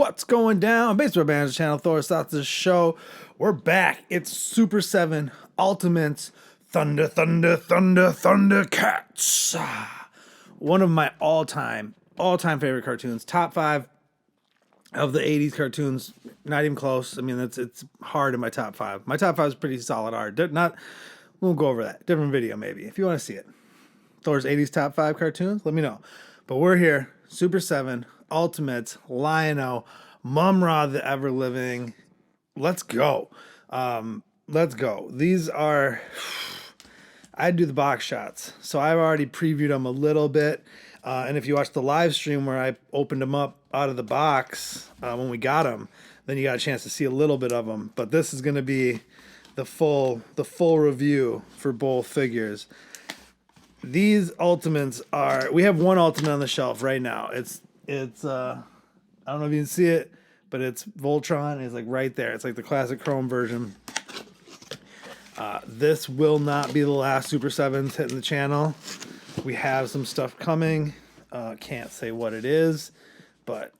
What's going down? Baseball Banter channel, Thor starts the show. We're back. It's Super 7 Ultimates Thundercats. One of my all-time favorite cartoons. Top 5 of the 80s cartoons. Not even close. I mean, it's hard in my top 5. My top 5 is pretty solid hard. We'll go over that. Different video maybe if you want to see it. Thor's 80s top 5 cartoons, let me know. But we're here. Super 7 Ultimates, Lion-O, Mumm-Ra the Ever Living. Let's go. Let's go. These are, I do the box shots, so I've already previewed them a little bit. And if you watch the live stream where I opened them up out of the box when we got them, then you got a chance to see a little bit of them. But this is going to be the full review for both figures. These Ultimates are, we have one Ultimate on the shelf right now. It's I don't know if you can see it, but it's Voltron. It's like right there. It's like the classic Chrome version. This will not be the last Super 7s hitting the channel. We have some stuff coming. Can't say what it is, but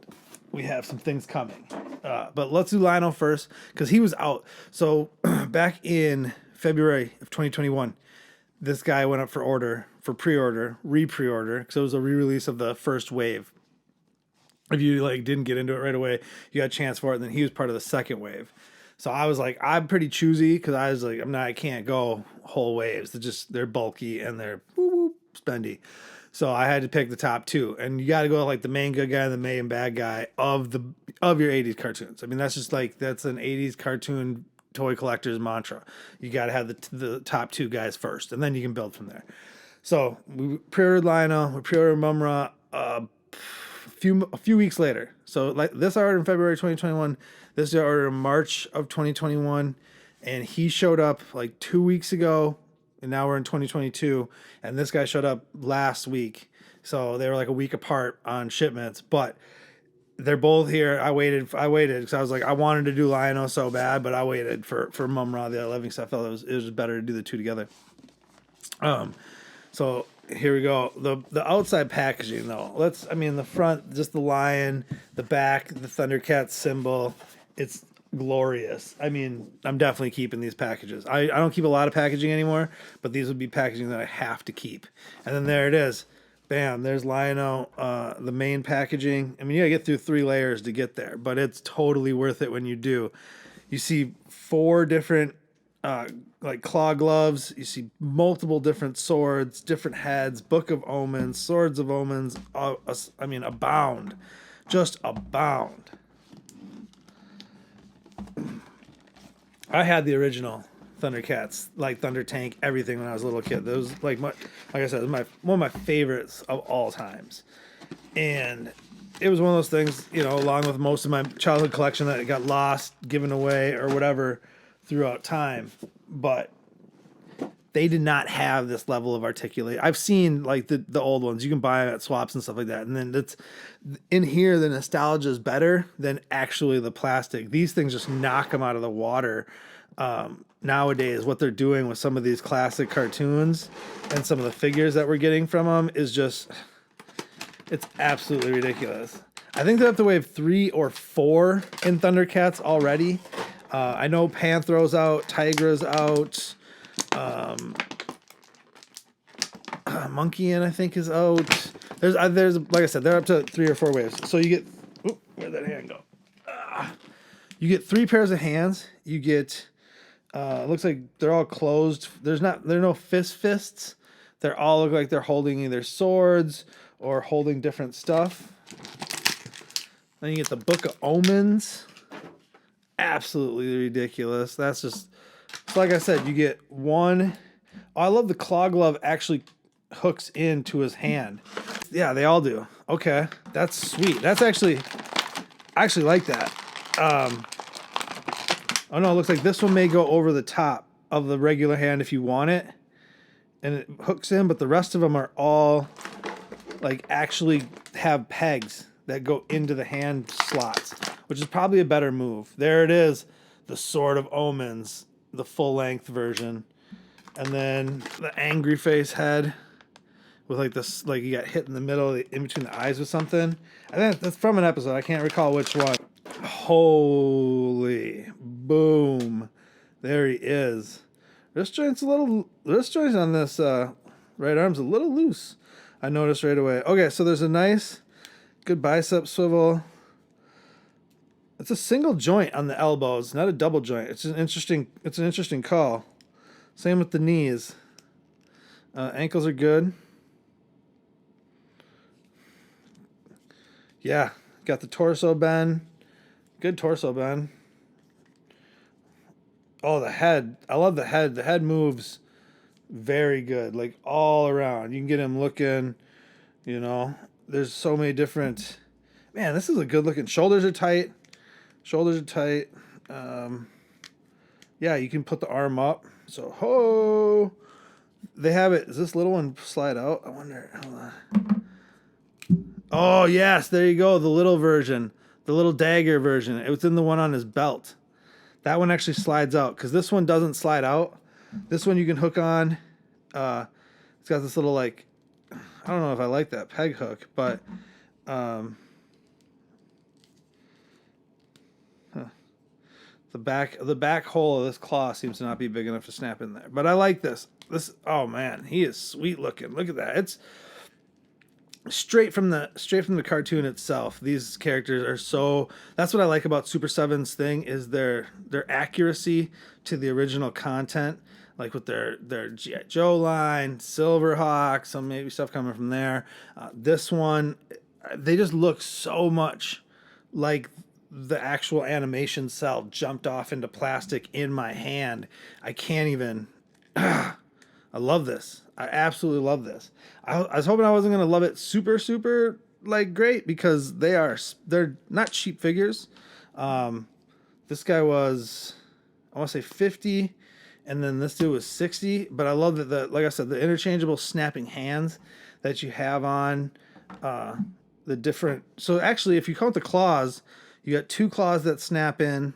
we have some things coming. But let's do Lion-O first, because he was out. So back in February of 2021, this guy went up for pre-order, because it was a re-release of the first wave. If you didn't get into it right away, you got a chance for it, and then he was part of the second wave. So I was like, I'm pretty choosy, because I was like, I can't go whole waves. They're bulky and they're spendy. So I had to pick the top 2, and you got to go like the main good guy and the main bad guy of your 80s cartoons. I mean, that's just that's an 80s cartoon toy collector's mantra. You got to have the top 2 guys first, and then you can build from there. So we pre-ordered Lion-O, we pre-ordered Mumm-Ra a few weeks later. So this I ordered in February 2021. This I ordered in March of 2021, and he showed up like 2 weeks ago, and now we're in 2022, and this guy showed up last week. So they were like a week apart on shipments, but they're both here. I waited because I was like, I wanted to do Lion-O so bad, but I waited for Mumm-Ra the Living stuff. I felt it was better to do the 2 together. So here we go. The outside packaging though. The front, just the lion, the back, the Thundercats symbol. It's glorious. I mean, I'm definitely keeping these packages. I don't keep a lot of packaging anymore, but these would be packaging that I have to keep. And then there it is. Bam, there's Lion-O, the main packaging. I mean, you gotta get through 3 layers to get there, but it's totally worth it when you do. You see 4 different claw gloves. You see multiple different swords, different heads, Book of Omens, Swords of Omens. Abound. Just abound. I had the original Thundercats, like Thunder Tank, everything when I was a little kid. That was like I said, one of my favorites of all times. And it was one of those things, along with most of my childhood collection that got lost, given away, or whatever throughout time. But they did not have this level of articulate. I've seen the old ones. You can buy them at swaps and stuff like that. And then that's in here, the nostalgia is better than actually the plastic. These things just knock them out of the water. Nowadays, what they're doing with some of these classic cartoons and some of the figures that we're getting from them is just, it's absolutely ridiculous. I think they're up to wave 3 or 4 in Thundercats already. I know Panthro's out, Tigra's out, Monkey I think is out. There's like I said, they're up to 3 or 4 waves. So you get, where'd that hand go? You get 3 pairs of hands. You get, looks like they're all closed. There are no fists. They all look like they're holding either swords or holding different stuff. Then you get the Book of Omens. Absolutely ridiculous. That's just, like I said, you get one. Oh, I love the claw glove actually hooks into his hand. Yeah, they all do. Okay, that's sweet. I actually like that. Oh no, it looks like this one may go over the top of the regular hand if you want it, and it hooks in, but the rest of them are all actually have pegs that go into the hand slots, which is probably a better move. There it is, the Sword of Omens, the full-length version. And then the angry face head with this, you got hit in the middle, in between the eyes with something. I think that's from an episode. I can't recall which one. Holy boom. There he is. Wrist joint's on this right arm's a little loose. I noticed right away. Okay, so there's a nice, good bicep swivel. It's a single joint on the elbows, not a double joint. It's an interesting call. Same with the knees. Ankles are good. Yeah, got the torso bend. Good torso bend. Oh, the head. I love the head. The head moves very good, like all around. You can get him looking, there's so many different. Man, this is a good looking. Shoulders are tight. Yeah, you can put the arm up. So, they have it. Does this little one slide out? I wonder. Hold on. Oh, yes, there you go. The little version. The little dagger version. It was in the one on his belt. That one actually slides out because this one doesn't slide out. This one you can hook on. It's got this little, like, I don't know if I like that peg hook, but the back hole of this claw seems to not be big enough to snap in there. But I like this. Oh man, he is sweet looking. Look at that. It's straight from the cartoon itself. These characters are so. That's what I like about Super 7's thing is their accuracy to the original content. Like with their G.I. Joe line, Silverhawk, some maybe stuff coming from there. This one, they just look so much like the actual animation cell jumped off into plastic in my hand. I can't even. I love this. I absolutely love this. I was hoping I wasn't going to love it super like great because they're not cheap figures. This guy was, I want to say 50, and then this dude was 60. But I love that like I said, the interchangeable snapping hands that you have on the different. So actually, if you count the claws, you got 2 claws that snap in,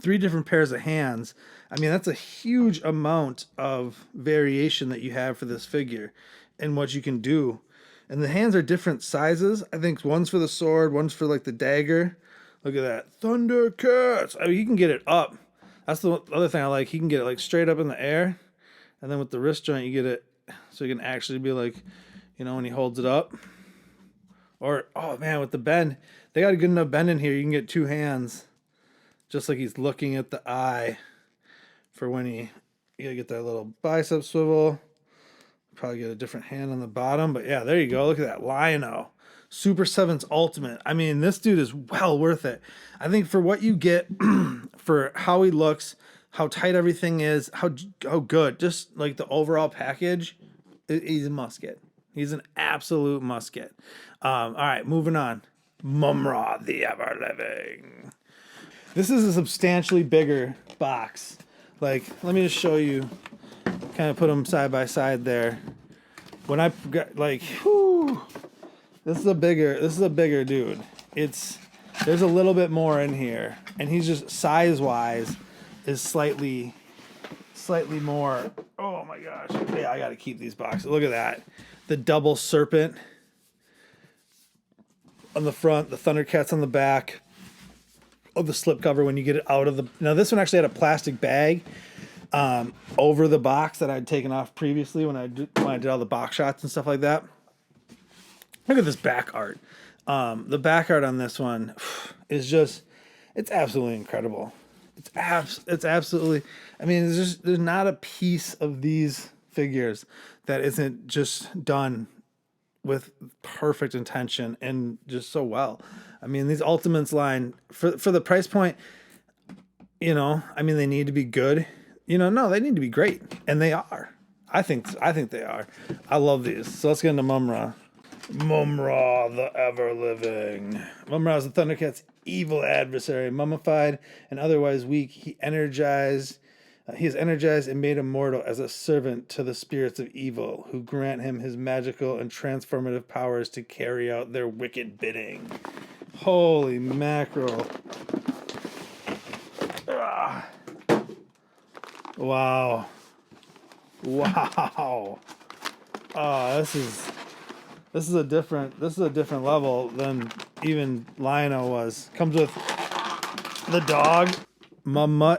3 different pairs of hands. I mean, that's a huge amount of variation that you have for this figure and what you can do. And the hands are different sizes. I think one's for the sword, one's for like the dagger. Look at that. Thundercats. I mean, you can get it up. That's the other thing I like. He can get it like straight up in the air. And then with the wrist joint, you get it so you can actually be like, when he holds it up. Or, oh man, with the bend, they got a good enough bend in here. You can get 2 hands. Just like he's looking at the eye for when you gotta get that little bicep swivel. Probably get a different hand on the bottom. But yeah, there you go. Look at that Lion-O. Super 7's Ultimate. I mean, this dude is well worth it. I think for what you get, for how he looks, how tight everything is, how good, just like the overall package, he's a must get. He's an absolute must get. All right, moving on. Mumm-Ra, the Ever Living. This is a substantially bigger box. Like, let me just show you, kind of put them side by side there. When I got, like, this is a bigger dude. There's a little bit more in here, and he's just size-wise is slightly more. Oh my gosh. Yeah, I got to keep these boxes. Look at that. The double serpent on the front, the Thundercats on the back of the slipcover when you get it out of the. Now this one actually had a plastic bag over the box that I'd taken off previously when I did all the box shots and stuff like that. Look at this back art. The back art on this one is it's absolutely incredible. It's absolutely. I mean, there's not a piece of these figures that isn't just done with perfect intention and just so well. I mean, these Ultimates line for the price point, I mean, they need to be good. No, they need to be great, and they are. I think they are. I love these. So let's get into Mumm-Ra. Mumm-Ra, the ever living. Mumm-Ra is the Thundercats' evil adversary, mummified and otherwise weak. He is energized and made immortal as a servant to the spirits of evil, who grant him his magical and transformative powers to carry out their wicked bidding. Holy mackerel. Ah. Wow. Oh, this is This is a different level than even Lionel was. Comes with the dog, Mumm-Ra.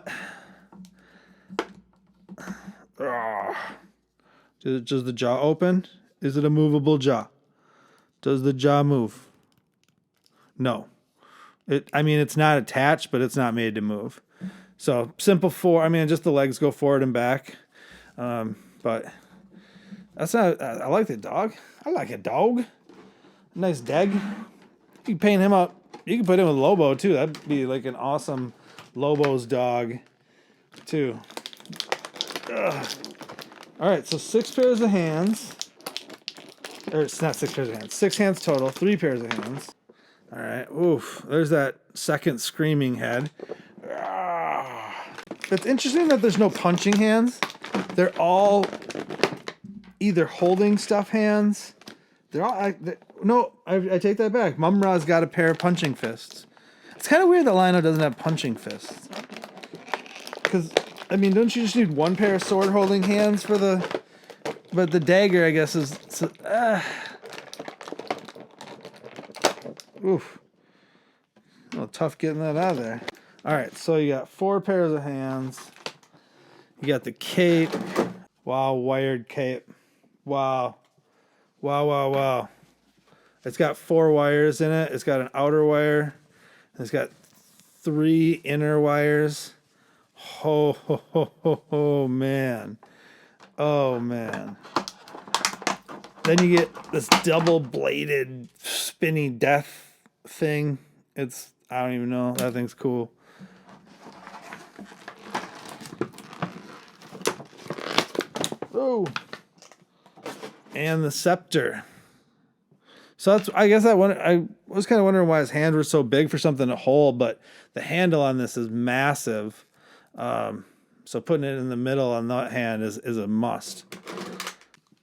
Does the jaw open? Is it a movable jaw? Does the jaw move? No. I mean, it's not attached, but it's not made to move. So simple just the legs go forward and back. But that's not. I like the dog. I like a dog. Nice deg. You can paint him up. You can put him with Lobo too. That'd be like an awesome Lobo's dog too. Ugh. All right, so 6 pairs of hands. Or it's not 6 pairs of hands. 6 hands total. 3 pairs of hands. All right. Oof. There's that second screaming head. It's interesting that there's no punching hands. They're all either holding stuff hands. They're all. I take that back. Mumm-Ra's got a pair of punching fists. It's kind of weird that Lionel doesn't have punching fists. Because, I mean, don't you just need 1 pair of sword holding hands for the. But the dagger, I guess, is. Oof. A little tough getting that out of there. All right, so you got 4 pairs of hands. You got the cape. Wow, wired cape. Wow. Wow, wow, wow. It's got 4 wires in it. It's got an outer wire. It's got 3 inner wires. Ho, ho, ho, ho, ho, man. Oh, man. Then you get this double-bladed, spinny death thing. I don't even know. That thing's cool. Oh. And the scepter. So I guess I was kind of wondering why his hand was so big for something to hold, but the handle on this is massive. So putting it in the middle on that hand is a must.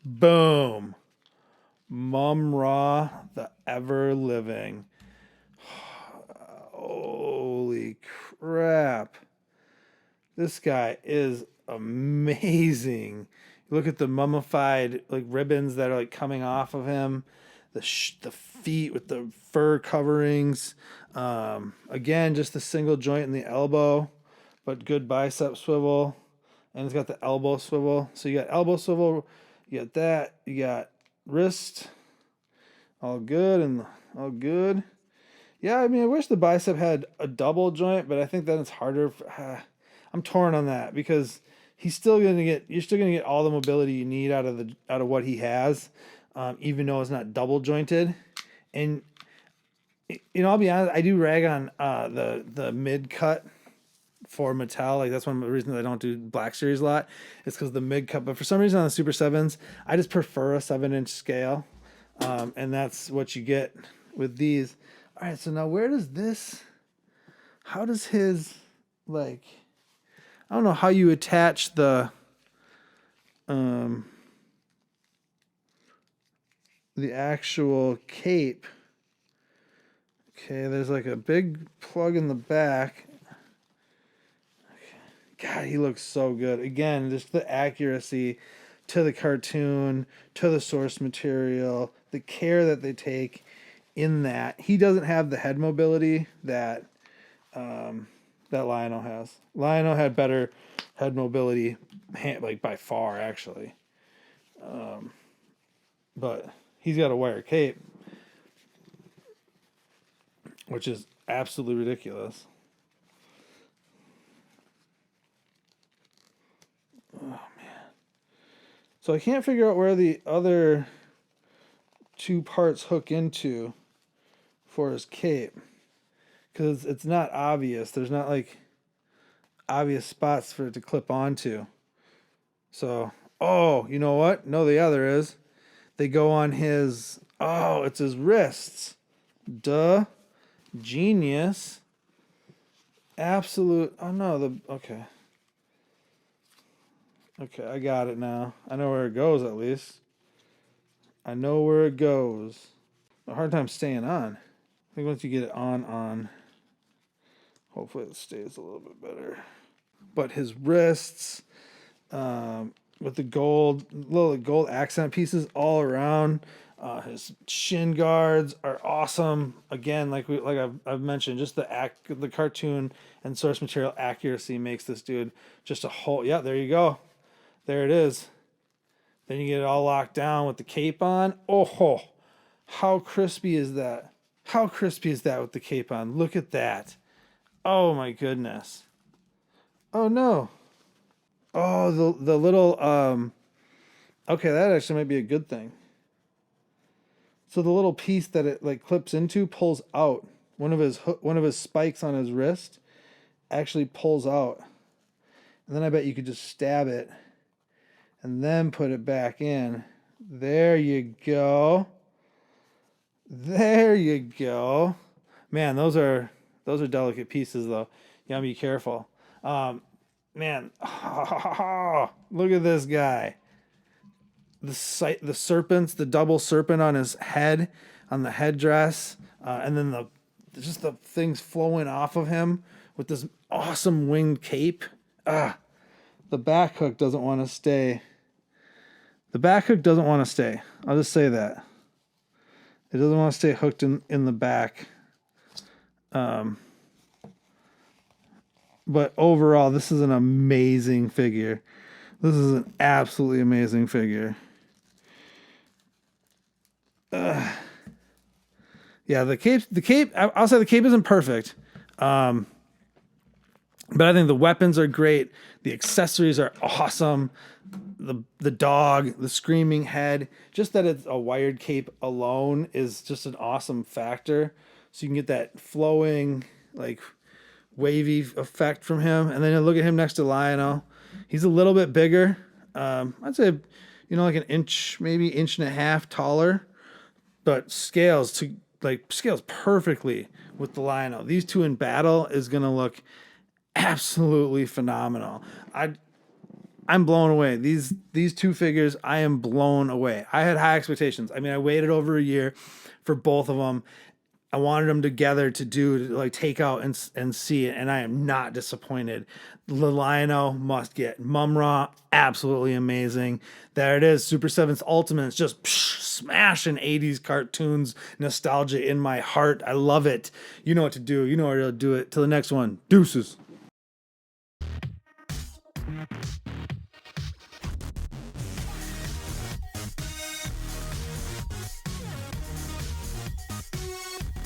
Boom. Mumm-Ra, the ever living. Holy crap. This guy is amazing. Look at the mummified ribbons that are coming off of him. The feet with the fur coverings. Again, just a single joint in the elbow, but good bicep swivel. And it's got the elbow swivel. So you got elbow swivel, you got that, you got wrist. All good and all good. Yeah, I mean, I wish the bicep had a double joint, but I think that it's harder. I'm torn on that because you're still gonna get all the mobility you need out of what he has, even though it's not double jointed. And I'll be honest, I do rag on the mid cut for Mattel. That's one of the reasons I don't do Black Series a lot. It's because the mid cut. But for some reason on the Super 7s, I just prefer a 7-inch scale, and that's what you get with these. All right, so now how does his, I don't know how you attach the actual cape. Okay, there's a big plug in the back. God, he looks so good. Again, just the accuracy to the cartoon, to the source material, the care that they take in that. He doesn't have the head mobility that Lionel has. Lionel had better head mobility, by far, actually. But he's got a wire cape, which is absolutely ridiculous. Oh, man. So I can't figure out where the other 2 parts hook into for his cape, because it's not obvious. There's not obvious spots for it to clip onto. So, you know what? No, the other is. They go on his, it's his wrists. Duh. Genius. Absolute, okay. Okay, I got it now. I know where it goes, at least. I know where it goes. A hard time staying on. I think once you get it on, hopefully it stays a little bit better. But his wrists, with the little gold accent pieces all around. His shin guards are awesome. Again, like I've mentioned, just the cartoon and source material accuracy makes this dude just a whole. Yeah, there you go. There it is. Then you get it all locked down with the cape on. Oh, how crispy is that? How crispy is that with the cape on? Look at that. Oh my goodness. Oh no. Oh, the little okay, that actually might be a good thing. So the little piece that it like clips into pulls out. One of his spikes on his wrist actually pulls out. And then I bet you could just stab it and then put it back in. There you go. There you go. Man, those are delicate pieces though. You gotta be careful. Man, look at this guy. The serpents, the double serpent on his head, on the headdress, and then the things flowing off of him with this awesome winged cape. The back hook doesn't want to stay. The back hook doesn't want to stay. I'll just say that. It doesn't want to stay hooked in the back. But overall, this is an amazing figure. This is an absolutely amazing figure. Yeah, the cape. I'll say the cape isn't perfect, but I think the weapons are great. The accessories are awesome. The dog, the screaming head, just that it's a wired cape alone is just an awesome factor. So you can get that flowing, like wavy effect from him. And then you look at him next to Lionel. He's a little bit bigger. I'd say, like an inch, maybe inch and a half taller, but scales perfectly with the Lionel. These two in battle is going to look absolutely phenomenal. I'm blown away. These two figures, I am blown away. I had high expectations. I mean, I waited over a year for both of them. I wanted them together to take out and see it, and I am not disappointed. The Lionel must get. Mumm-Ra, absolutely amazing. There it is. Super7's Ultimate. It's just smashing 80s cartoons nostalgia in my heart. I love it. You know what to do. You know where to do it. Till the next one. Deuces.